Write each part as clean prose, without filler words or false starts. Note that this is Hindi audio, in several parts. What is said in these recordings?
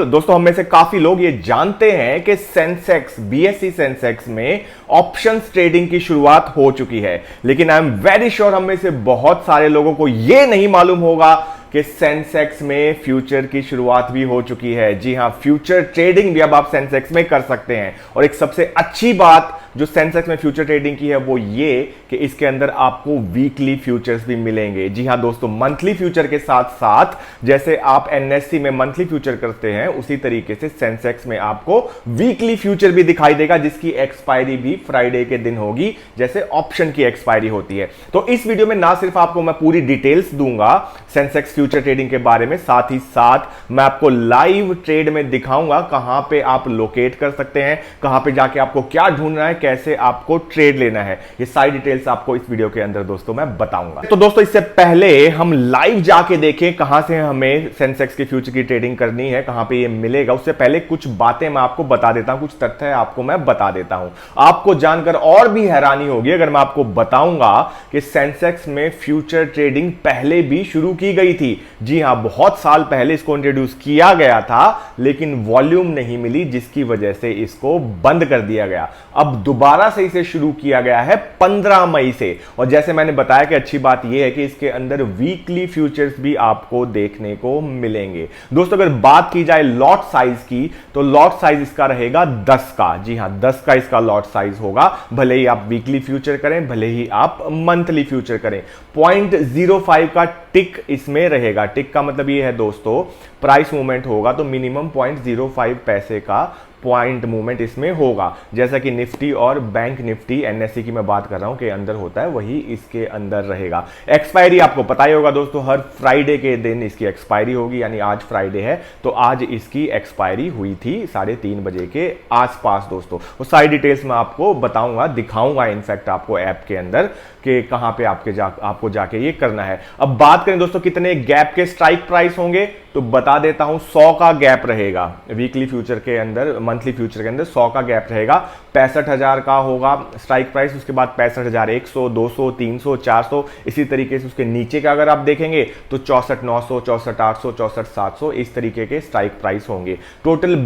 तो दोस्तों हम में से काफी लोग ये जानते हैं कि सेंसेक्स बीएसई सेंसेक्स में ऑप्शंस ट्रेडिंग की शुरुआत हो चुकी है, लेकिन आई एम वेरी श्योर हम में से बहुत सारे लोगों को यह नहीं मालूम होगा कि सेंसेक्स में फ्यूचर की शुरुआत भी हो चुकी है। जी हां, फ्यूचर ट्रेडिंग भी अब आप सेंसेक्स में कर सकते हैं। और एक सबसे अच्छी बात जो सेंसेक्स में फ्यूचर ट्रेडिंग की है वो ये कि इसके अंदर आपको वीकली फ्यूचर्स भी मिलेंगे। जी हां दोस्तों, मंथली फ्यूचर के साथ साथ जैसे आप एनएससी में मंथली फ्यूचर करते हैं उसी तरीके से सेंसेक्स में आपको वीकली फ्यूचर भी दिखाई देगा, जिसकी एक्सपायरी भी फ्राइडे के दिन होगी, जैसे ऑप्शन की एक्सपायरी होती है। तो इस वीडियो में ना सिर्फ आपको मैं पूरी डिटेल्स दूंगा सेंसेक्स फ्यूचर ट्रेडिंग के बारे में, साथ ही साथ मैं आपको लाइव ट्रेड में दिखाऊंगा कहां पे आप लोकेट कर सकते हैं, कहां पे जाके आपको क्या ढूंढना है, कैसे आपको ट्रेड लेना है। ये सारी डिटेल्स आपको इस वीडियो के अंदर दोस्तों मैं बताऊंगा। तो दोस्तों इससे पहले हम लाइव जाके देखें कहां से हमें सेंसेक्स की फ्यूचर की ट्रेडिंग करनी है, कहां पे ये मिलेगा, उससे पहले कुछ बातें मैं आपको बता देता हूं, कुछ तथ्य आपको मैं बता देता हूं। आपको जानकर और भी हैरानी होगी अगर मैं आपको बताऊंगा कि सेंसेक्स में फ्यूचर ट्रेडिंग पहले भी शुरू की गई थी। जी हां, बहुत साल पहले इसको इंट्रोड्यूस किया गया था, लेकिन वॉल्यूम नहीं मिली, जिसकी वजह से इसको बंद कर दिया गया। अब दोबारा से इसे शुरू किया गया है 15 मई से। और जैसे मैंने बताया कि अच्छी बात यह है कि इसके अंदर वीकली फ्यूचर्स भी आपको देखने को मिलेंगे। दोस्तों अगर बात की जाए लॉट साइज की, तो लॉट साइज इसका रहेगा 10 का। जी हां, 10 का इसका लॉट साइज होगा, भले ही आप वीकली फ्यूचर करें, भले ही आप मंथली फ्यूचर करें। 0.05 का टिक इसमें रहेगा। टिक का मतलब ये है दोस्तों, प्राइस मूवमेंट होगा तो मिनिमम 0.05 पैसे का पॉइंट मूवमेंट इसमें होगा, जैसा कि निफ्टी और बैंक निफ्टी एनएससी की मैं बात कर रहा हूं कि अंदर होता है, वही इसके अंदर रहेगा। एक्सपायरी आपको पता ही होगा दोस्तों, हर फ्राइडे के दिन इसकी एक्सपायरी होगी, यानी आज फ्राइडे है तो आज इसकी एक्सपायरी हुई थी 3:30 बजे के आसपास। दोस्तों वो सारी डिटेल्स मैं आपको बताऊंगा, दिखाऊंगा इनफैक्ट आपको ऐप के अंदर कि कहां पे आपको जाके ये करना है। अब बात करें दोस्तों कितने गैप के स्ट्राइक प्राइस होंगे, तो बता देता हूं 100 का गैप रहेगा वीकली फ्यूचर के अंदर, मंथली फ्यूचर के अंदर 100 का गैप रहेगा। 65,000 का होगा स्ट्राइक प्राइस, उसके बाद 65,100, 200, 300, 400, इसी तरीके से उसके नीचे का अगर आप देखेंगे तो 64,900, 64,800, 64,700 इस तरीके के स्ट्राइक प्राइस होंगे। टोटल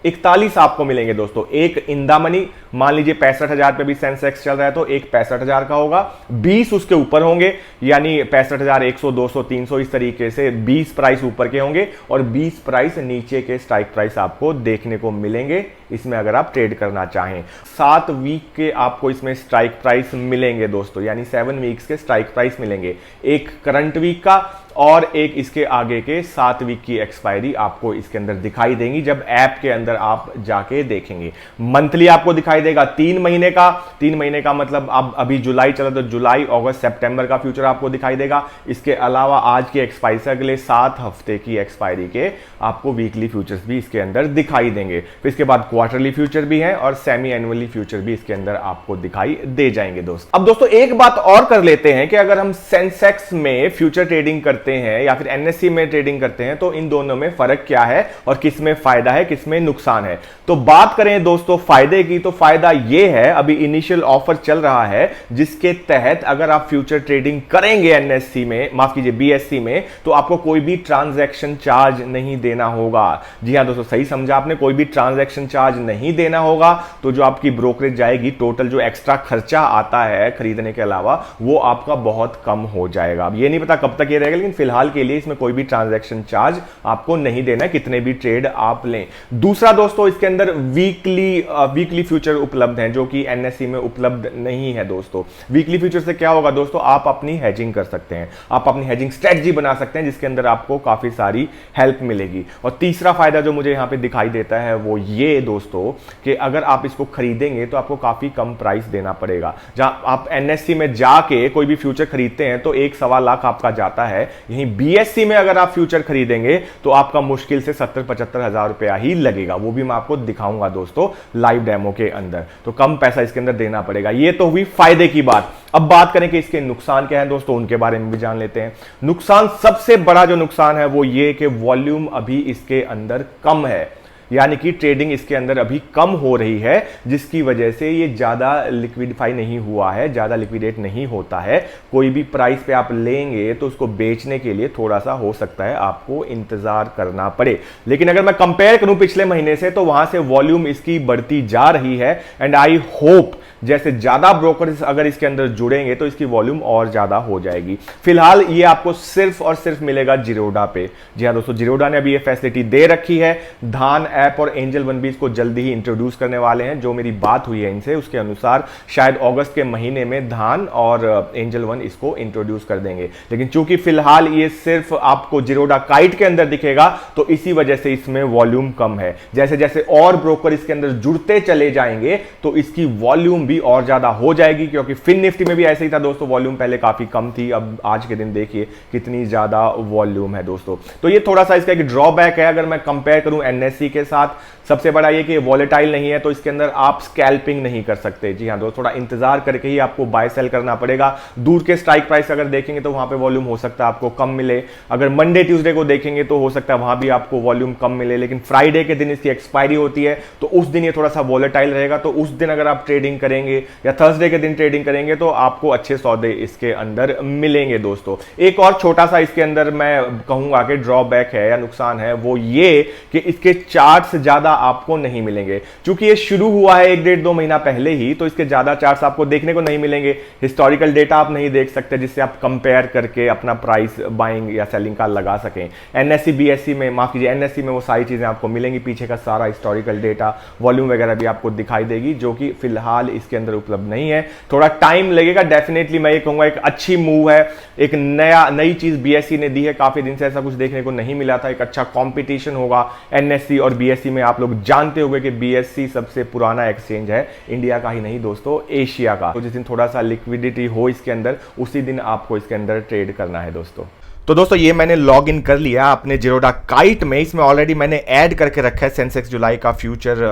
41 आपको मिलेंगे दोस्तों। एक इंदा मनी, मान लीजिए 65,000 पे भी सेंसेक्स चल रहा है तो एक 65,000 का होगा, 20 उसके ऊपर होंगे, यानी 65,100, 200, 300 इस तरीके से 20 प्राइस ऊपर के होंगे और 20 प्राइस नीचे के स्ट्राइक प्राइस आपको देखने को मिलेंगे इसमें अगर आप ट्रेड करना चाहें। 7 वीक के आपको इसमें स्ट्राइक प्राइस मिलेंगे दोस्तों, यानी 7 वीक्स के स्ट्राइक प्राइस मिलेंगे, एक करंट वीक का और एक इसके आगे के 7 वीक की एक्सपायरी आपको इसके अंदर दिखाई देंगी जब ऐप के अंदर आप जाके देखेंगे। मंथली आपको दिखाई देगा 3 महीने का। 3 महीने का मतलब अब अभी जुलाई चला तो जुलाई, अगस्त, सितंबर का फ्यूचर आपको दिखाई देगा। इसके अलावा आज की एक्सपायरी से अगले 7 हफ्ते की एक्सपायरी के आपको वीकली फ्यूचर्स भी इसके अंदर दिखाई देंगे। फिर इसके बाद क्वार्टरली फ्यूचर भी है और सेमी एनुअली फ्यूचर भी इसके अंदर आपको दिखाई दे जाएंगे दोस्त। अब दोस्तों एक बात और कर लेते हैं कि अगर हम सेंसेक्स में फ्यूचर ट्रेडिंग करते हैं या फिर एनएससी में ट्रेडिंग करते हैं तो इन दोनों में फर्क क्या है और किसमें फायदा है, किसमें नुकसान है। तो बात करें दोस्तों फायदे की, तो फायदा यह है अभी इनिशियल ऑफर चल रहा है जिसके तहत अगर आप फ्यूचर ट्रेडिंग करेंगे एनएससी में, माफ कीजिए बीएससी में, तो आपको कोई भी ट्रांजैक्शन चार्ज नहीं देना होगा। जी हां दोस्तों, सही समझा आपने, कोई भी ट्रांजैक्शन चार्ज नहीं देना होगा। तो जो आपकी ब्रोकरेज जाएगी, टोटल जो एक्स्ट्रा खर्चा आता है खरीदने के अलावा, वो आपका बहुत कम हो जाएगा। अब ये नहीं पता कब तक ये रहेगा, लेकिन फिलहाल के लिए इसमें कोई भी ट्रांजैक्शन चार्ज आपको नहीं देना है, कितने भी ट्रेड आप लें। दूसरा दोस्तों इसके अंदर वीकली फ्यूचर उपलब्ध हैं जो कि एनएससी में उपलब्ध नहीं है दोस्तों। वीकली फ्यूचर से क्या होगा दोस्तों, आप अपनी हेजिंग कर सकते हैं, आप अपनी हेजिंग स्ट्रेटजी बना सकते हैं जिसके अंदर आपको काफी सारी हेल्प मिलेगी। और तीसरा फायदा जो मुझे यहां पे दिखाई देता है वो ये दोस्तों कि अगर आप इसको खरीदेंगे तो आपको काफी कम प्राइस देना पड़ेगा। जहां आप एनएससी में जाके कोई भी फ्यूचर खरीदते हैं तो 1-1.25 लाख आपका जाता है, यहीं बीएससी में अगर आप फ्यूचर खरीदेंगे तो आपका मुश्किल से 70-75 हजार रुपया ही लगेगा। वो भी मैं आपको दिखाऊंगा दोस्तों लाइव डेमो के अंदर। तो कम पैसा इसके अंदर देना पड़ेगा। ये तो हुई फायदे की बात। अब बात करें कि इसके नुकसान क्या है दोस्तों, उनके बारे में भी जान लेते हैं। नुकसान, सबसे बड़ा जो नुकसान है वो ये कि वॉल्यूम अभी इसके अंदर कम है। यानी कि ट्रेडिंग इसके अंदर अभी कम हो रही है, जिसकी वजह से ये ज़्यादा लिक्विडिफाई नहीं हुआ है, ज़्यादा लिक्विडेट नहीं होता है। कोई भी प्राइस पे आप लेंगे तो उसको बेचने के लिए थोड़ा सा हो सकता है आपको इंतजार करना पड़े। लेकिन अगर मैं कंपेयर करूं पिछले महीने से, तो वहां से वॉल्यूम इसकी बढ़ती जा रही है एंड आई होप जैसे ज्यादा ब्रोकर्स अगर इसके अंदर जुड़ेंगे तो इसकी वॉल्यूम और ज्यादा हो जाएगी। फिलहाल ये आपको सिर्फ और सिर्फ मिलेगा जिरोडा पे। जी हां दोस्तों, जिरोडा ने अभी ये फैसिलिटी दे रखी है। धान ऐप और एंजल वन भी इसको जल्दी ही इंट्रोड्यूस करने वाले हैं। जो मेरी बात हुई है इनसे, उसके अनुसार शायद अगस्त के महीने में धान और एंजल वन इसको इंट्रोड्यूस कर देंगे। लेकिन चूंकि फिलहाल ये सिर्फ आपको जिरोडा काइट के अंदर दिखेगा, तो इसी वजह से इसमें वॉल्यूम कम है। जैसे जैसे और ब्रोकर इसके अंदर जुड़ते चले जाएंगे तो इसकी वॉल्यूम भी और ज्यादा हो जाएगी, क्योंकि फिन निफ्टी में भी ऐसे ही था दोस्तों, वॉल्यूम पहले काफी कम थी, अब आज के दिन देखिए कितनी ज्यादा वॉल्यूम है दोस्तों। तो ये थोड़ा सा इसका एक ड्रॉबैक है अगर मैं कंपेयर करूं एनएससी के साथ। सबसे बड़ा ये कि वॉलेटाइल नहीं है, तो इसके अंदर आप स्कैल्पिंग नहीं कर सकते। जी हां दोस्तों, थोड़ा इंतजार करके ही आपको बाय सेल करना पड़ेगा। दूर के स्ट्राइक प्राइस अगर देखेंगे तो वहां पे वॉल्यूम हो सकता है आपको कम मिले। अगर मंडे ट्यूसडे को देखेंगे तो हो सकता है वहां भी आपको वॉल्यूम कम मिले। लेकिन फ्राइडे के दिन इसकी एक्सपायरी होती है, तो उस दिन ये थोड़ा सा वॉलेटाइल रहेगा। तो उस दिन अगर आप ट्रेडिंग करेंगे या थर्सडे के दिन ट्रेडिंग करेंगे तो आपको अच्छे सौदे इसके अंदर मिलेंगे दोस्तों। एक और छोटा सा इसके अंदर मैं कहूंगा कि ड्रॉबैक है या नुकसान है, वो ये कि इसके चार्ट्स ज्यादा आपको नहीं मिलेंगे। चूंकि ये शुरू हुआ है 1-1.5-2 महीना पहले ही, तो इसके ज्यादा चार्ट्स आपको देखने को नहीं मिलेंगे। हिस्टोरिकल डेटा आप नहीं देख सकते जिससे आप कंपेयर करके अपना प्राइस बाइंग या सेलिंग का लगा सकें। एनएससी बीएससी में, माफ कीजिए एनएससी में, वो सारी चीजें आपको मिलेंगी, पीछे का सारा हिस्टोरिकल डेटा, वॉल्यूम वगैरह भी आपको दिखाई देगी, जो कि फिलहाल इसके अंदर उपलब्ध नहीं है। थोड़ा टाइम लगेगा डेफिनेटली। मैं ये कहूंगा एक अच्छी मूव है, एक नई चीज बीएससी ने दी है। काफी दिन से ऐसा कुछ देखने को नहीं मिला था। एक अच्छा कंपटीशन होगा एनएससी और बीएससी में। आप लोग जानते होंगे कि बीएससी सबसे पुराना एक्सचेंज है, इंडिया का ही नहीं दोस्तों, एशिया का। तो जिस दिन थोड़ा सा लिक्विडिटी हो इसके अंदर, उसी दिन आपको इसके अंदर ट्रेड करना है दोस्तों। तो दोस्तों ये मैंने लॉग इन कर लिया अपने जिरोडा काइट में। इसमें ऑलरेडी मैंने ऐड करके रखा है सेंसेक्स जुलाई का फ्यूचर,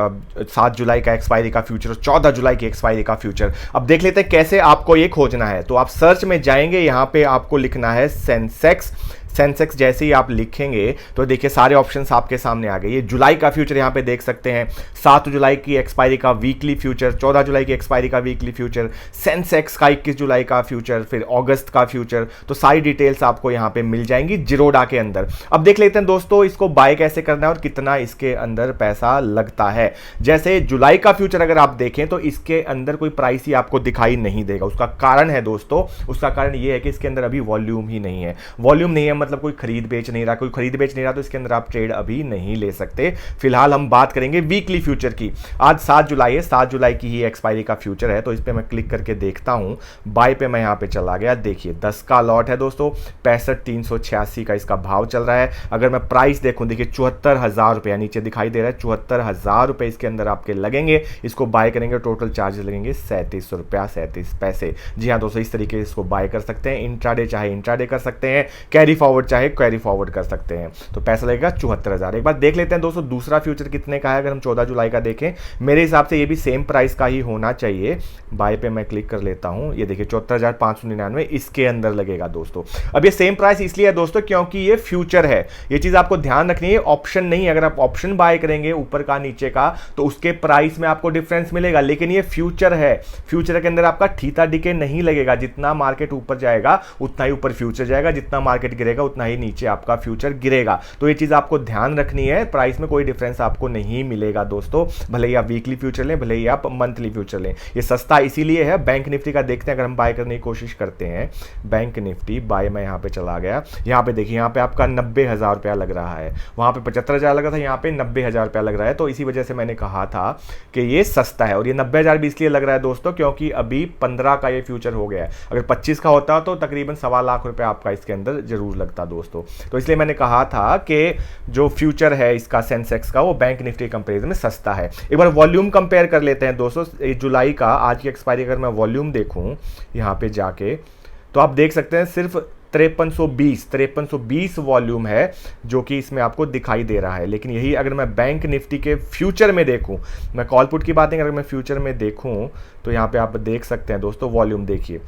7 जुलाई का एक्सपायरी का फ्यूचर और 14 जुलाई की एक्सपायरी का फ्यूचर। अब देख लेते हैं कैसे आपको ये खोजना है। तो आप सर्च में जाएंगे, यहां पे आपको लिखना है सेंसेक्स। सेंसेक्स जैसे ही आप लिखेंगे तो देखिए सारे ऑप्शंस आपके सामने आ गए। ये जुलाई का फ्यूचर यहाँ पे देख सकते हैं, 7 जुलाई की एक्सपायरी का वीकली फ्यूचर, 14 जुलाई की एक्सपायरी का वीकली फ्यूचर, सेंसेक्स का 21 जुलाई का फ्यूचर, फिर अगस्त का फ्यूचर। तो सारी डिटेल्स आपको यहाँ पे मिल जाएंगी जिरोडा के अंदर। अब देख लेते हैं दोस्तों इसको बाय कैसे करना है और कितना इसके अंदर पैसा लगता है। जैसे जुलाई का फ्यूचर अगर आप देखें तो इसके अंदर कोई प्राइस ही आपको दिखाई नहीं देगा। उसका कारण है दोस्तों, उसका कारण ये है कि इसके अंदर अभी वॉल्यूम ही नहीं है। वॉल्यूम नहीं है मतलब कोई खरीद बेच नहीं रहा, कोई खरीद बेच नहीं रहा, तो इसके अंदर आप ट्रेड अभी नहीं ले सकते। फिलहाल हम बात करेंगे वीकली फ्यूचर की। आज 7 जुलाई है, 7 जुलाई की ही एक्सपायरी का फ्यूचर है। तो इस पे मैं क्लिक करके देखता हूं, बाय पे मैं यहां पे चला गया। देखिए 10 का लॉट है दोस्तों, 65,386 का इसका भाव चल रहा है। अगर मैं प्राइस देखूं, देखिए 74,000 रुपया नीचे दिखाई दे रहा है, 74,000 रुपए इसके अंदर आपके लगेंगे। इसको बाय करेंगे, टोटल चार्जेस लगेंगे 37 रुपया 37 पैसे। जी हाँ दोस्तों, इस तरीके से इसको बाय कर सकते हैं। इंट्राडे चाहे इंट्राडे कर सकते हैं, कैरी फॉरवर्ड चाहे कैरी फॉरवर्ड कर सकते हैं। तो पैसा लगेगा 74,000। एक बार देख लेते हैं दोस्तों दूसरा फ्यूचर कितने का है। अगर हम 14 जुलाई का देखें, मेरे हिसाब से ये भी सेम प्राइस का ही होना चाहिए। बाय पे मैं क्लिक कर लेता हूं, ये देखिए 74,599 इसके अंदर लगेगा दोस्तों। अब ये सेम प्राइस इसलिए है दोस्तों क्योंकि ये फ्यूचर है। ये चीज आपको ध्यान रखनी है, ऑप्शन नहीं। अगर आप ऑप्शन बाय करेंगे ऊपर का नीचे का, तो उसके प्राइस में आपको डिफरेंस मिलेगा, लेकिन ये फ्यूचर है। फ्यूचर के अंदर आपका थीटा डिके नहीं लगेगा। जितना मार्केट ऊपर जाएगा उतना ही ऊपर फ्यूचर जाएगा, जितना मार्केट गिरेगा उतना ही नीचे आपका फ्यूचर गिरेगा। तो ये चीज आपको ध्यान रखनी है। प्राइस में कोई डिफरेंस आपको नहीं मिलेगा दोस्तों, भले ही आप वीकली फ्यूचर लें, भले ही आप मंथली फ्यूचर लें। ये सस्ता इसीलिए है। बैंक निफ्टी का देखते हैं, अगर हम बाय करने की कोशिश करते हैं, बैंक निफ्टी बाय में यहां पे चला गया। यहां पे देखिए, यहां पे आपका 90,000 रुपया लग रहा है, वहां पे 75,000 लगा था, यहां पे 90,000 रुपया लग रहा है। तो इसी वजह से मैंने कहा था कि ये सस्ता है। और ये 90,000 भी इसलिए लग रहा है दोस्तों क्योंकि अभी 15 का ये फ्यूचर हो गया है। अगर 25 का होता तो तकरीबन 1.25 लाख रुपया आपका इसके अंदर जरूर लगता दोस्तों। तो इसलिए मैंने कहा था कि जो फ्यूचर है इसका सेंसेक्स का, वो बैंक निफ्टी कंपैरिजन में सस्ता है। एक बार वॉल्यूम कंपेयर कर लेते हैं दोस्तों। जुलाई का आज की एक्सपायरी अगर मैं वॉल्यूम देखूं यहां पे जाके, तो आप देख सकते हैं सिर्फ 5320 वॉल्यूम है जो कि इसमें आपको दिखाई दे रहा है। लेकिन यही अगर मैं बैंक निफ्टी के फ्यूचर में देखूं, मैं कॉल पुट की बात नहीं, अगर मैं फ्यूचर में देखूं तो यहाँ पे आप देख सकते हैं दोस्तों, वॉल्यूम देखिए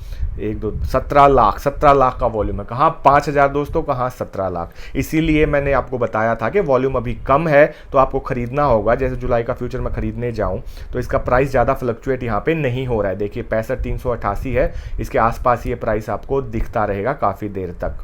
17 लाख का वॉल्यूम है। कहाँ 5000 दोस्तों, कहाँ 17 लाख। इसीलिए मैंने आपको बताया था कि वॉल्यूम अभी कम है तो आपको खरीदना होगा। जैसे जुलाई का फ्यूचर में खरीदने जाऊं तो इसका प्राइस ज़्यादा फ्लक्चुएट यहाँ पे नहीं हो रहा है। देखिए 65,388 है, इसके आसपास ये प्राइस आपको दिखता रहेगा काफ़ी देर तक।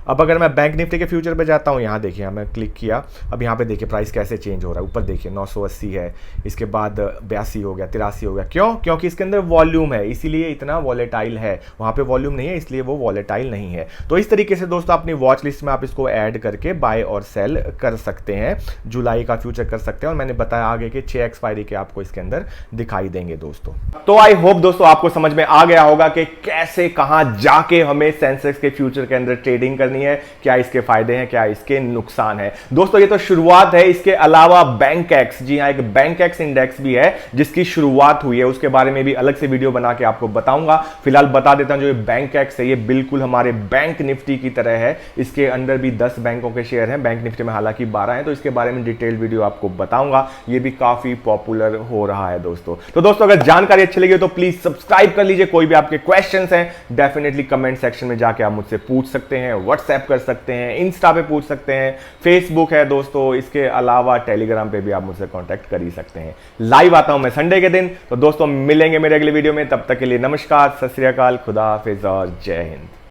अब अगर मैं बैंक निफ्टी के फ्यूचर पे जाता हूँ, यहाँ देखिए मैं क्लिक किया, अब यहाँ पे देखिए प्राइस कैसे चेंज हो रहा है। ऊपर देखिए 980 है, इसके बाद 82 हो गया, 83 हो गया। क्यों? क्योंकि इसके अंदर वॉल्यूम है, इसीलिए इतना वॉलेटाइल है। वहाँ पे वॉल्यूम नहीं है इसलिए वो वॉलेटाइल नहीं है। तो इस तरीके से दोस्तों अपनी वॉच लिस्ट में आप इसको ऐड करके बाय और सेल कर सकते हैं, जुलाई का फ्यूचर कर सकते हैं। और मैंने बताया आगे कि 6 एक्सपायरी के आपको इसके अंदर दिखाई देंगे दोस्तों। तो आई होप दोस्तों आपको समझ में आ गया होगा कि कैसे कहाँ जाके हमें सेंसेक्स के फ्यूचर के अंदर ट्रेडिंग करनी है, क्या इसके फायदे हैं, क्या इसके नुकसान है। दोस्तों ये तो शुरुआत है, इसके अलावा बैंक एक्स, जी हाँ, एक बैंक एक्स इंडेक्स भी है जिसकी शुरुआत हुई है, उसके बारे में भी अलग से वीडियो बना के आपको बताऊंगा। फिलहाल बता देता हूं, जो ये बैंक एक्स है ये बिल्कुल हमारे बैंक निफ्टी की तरह है। इसके अंदर भी 10 बैंकों के शेयर हैं, बैंक निफ्टी में हालांकि 12 हैं, तो इसके बारे में डिटेल वीडियो आपको बताऊंगा। ये भी काफी पॉपुलर हो रहा है दोस्तों। तो दोस्तों अगर जानकारी अच्छी लगी तो प्लीज सब्सक्राइब कर लीजिए। कोई भी आपके क्वेश्चंस हैं डेफिनेटली कमेंट सेक्शन में जाके आप मुझसे पूछ सकते हैं, व्हाट्सएप कर सकते हैं, इंस्टा पे पूछ सकते हैं, फेसबुक है दोस्तों, इसके अलावा टेलीग्राम पे भी आप मुझसे कांटेक्ट कर ही सकते हैं। लाइव आता हूं मैं संडे के दिन। तो दोस्तों मिलेंगे मेरे अगले वीडियो में, तब तक के लिए नमस्कार, सत श्री अकाल, खुदा हाफिज और जय हिंद।